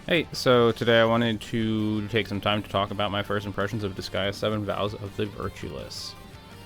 Hey, so today I wanted to take some time to talk about my first impressions of Disgaea 7 Vows of the Virtueless.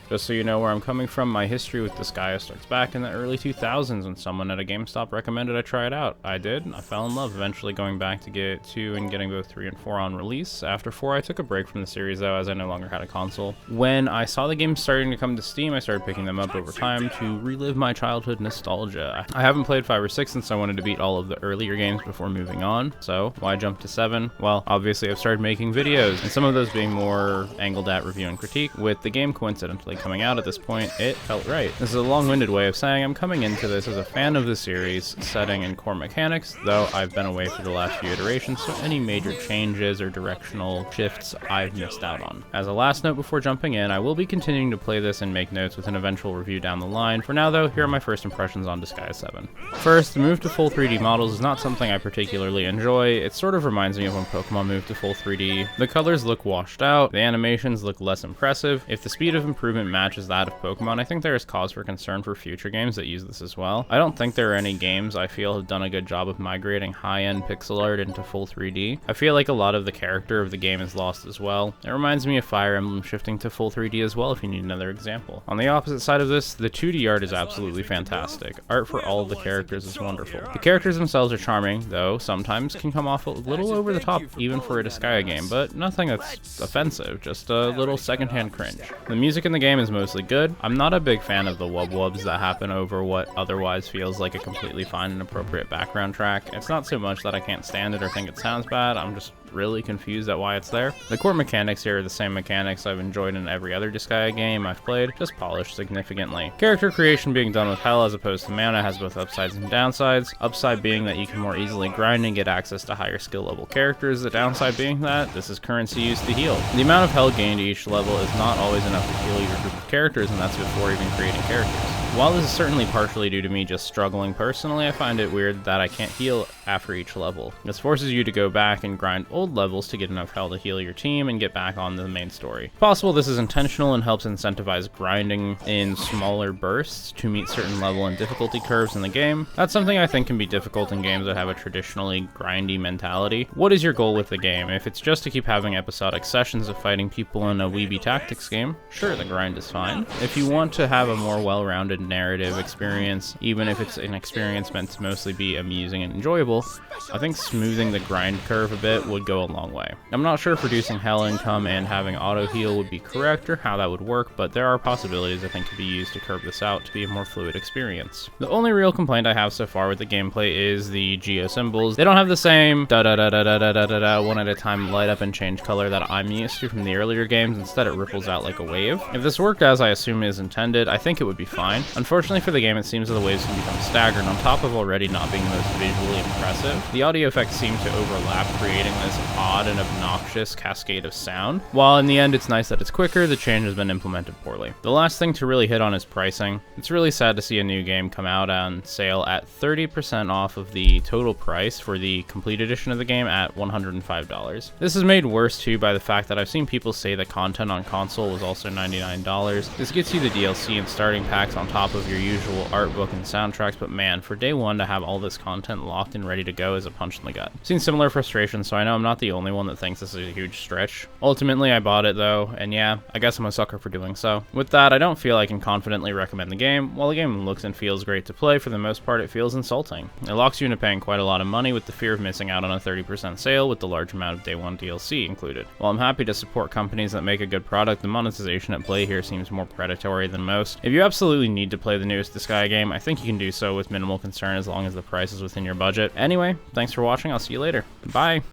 Just so you know where I'm coming from, my history with Disgaea starts back in the early 2000s when someone at a GameStop recommended I try it out. I did, I fell in love, eventually going back to get 2 and getting both 3 and 4 on release. After 4 I took a break from the series though, as I no longer had a console. When I saw the games starting to come to Steam, I started picking them up over time to relive my childhood nostalgia. I haven't played 5 or 6 since I wanted to beat all of the earlier games before moving on, so why jump to 7? Well, obviously I've started making videos, and some of those being more angled at review and critique. With the game coincidentally coming out at this point, it felt right. This is a long-winded way of saying I'm coming into this as a fan of the series, setting and core mechanics, though I've been away for the last few iterations, so any major changes or directional shifts I've missed out on. As a last note before jumping in, I will be continuing to play this and make notes with an eventual review down the line. For now though, here are my first impressions on Disgaea 7. First, the move to full 3D models is not something I particularly enjoy. It sort of reminds me of when Pokemon moved to full 3D. The colors look washed out, the animations look less impressive. If the speed of improvement matches that of Pokemon, I think there is cause for concern for future games that use this as well. I don't think there are any games I feel have done a good job of migrating high-end pixel art into full 3D. I feel like a lot of the character of the game is lost as well. It reminds me of Fire Emblem shifting to full 3D as well, if you need another example. On the opposite side of this, the 2D art is absolutely fantastic. Art for all of the characters is wonderful. The characters themselves are charming, though sometimes can come off a little over the top even for a Disgaea game, but nothing that's offensive, just a little secondhand cringe. The music in the game is mostly good. I'm not a big fan of the wub-wubs that happen over what otherwise feels like a completely fine and appropriate background track. It's not so much that I can't stand it or think it sounds bad, I'm just really confused at why it's there. The core mechanics here are the same mechanics I've enjoyed in every other Disgaea game I've played, just polished significantly. Character creation being done with hell as opposed to mana has both upsides and downsides. Upside being that you can more easily grind and get access to higher skill level characters, the downside being that this is currency used to heal. The amount of hell gained each level is not always enough to heal your group of characters, and that's before even creating characters. While this is certainly partially due to me just struggling personally, I find it weird that I can't heal after each level. This forces you to go back and grind old levels to get enough hell to heal your team and get back on the main story. It's possible this is intentional and helps incentivize grinding in smaller bursts to meet certain level and difficulty curves in the game. That's something I think can be difficult in games that have a traditionally grindy mentality. What is your goal with the game? If it's just to keep having episodic sessions of fighting people in a weeby tactics game, sure, the grind is fine. If you want to have a more well-rounded narrative experience, even if it's an experience meant to mostly be amusing and enjoyable, I think smoothing the grind curve a bit would go a long way. I'm not sure if reducing hell income and having auto heal would be correct or how that would work, but there are possibilities I think could be used to curb this out to be a more fluid experience. The only real complaint I have so far with the gameplay is the geo symbols. They don't have the same da-da-da-da-da-da-da-da one at a time light up and change color that I'm used to from the earlier games. Instead it ripples out like a wave. If this worked as I assume is intended, I think it would be fine. Unfortunately for the game, it seems that the waves can become staggered on top of already not being the most visually impressive. The audio effects seem to overlap, creating this odd and obnoxious cascade of sound. While in the end it's nice that it's quicker, the change has been implemented poorly. The last thing to really hit on is pricing. It's really sad to see a new game come out on sale at 30% off of the total price for the complete edition of the game at $105. This is made worse too by the fact that I've seen people say the content on console was also $99. This gets you the DLC and starting packs on top of your usual art book and soundtracks, but man, for day one to have all this content locked and ready to go is a punch in the gut. I've seen similar frustrations, so I know I'm not the only one that thinks this is a huge stretch. Ultimately, I bought it though, and yeah, I guess I'm a sucker for doing so. With that, I don't feel I can confidently recommend the game. While the game looks and feels great to play, for the most part it feels insulting. It locks you into paying quite a lot of money with the fear of missing out on a 30% sale with the large amount of day one DLC included. While I'm happy to support companies that make a good product, the monetization at play here seems more predatory than most. If you absolutely need to play the newest Disgaea game, I think you can do so with minimal concern as long as the price is within your budget. Anyway, thanks for watching, I'll see you later. Bye!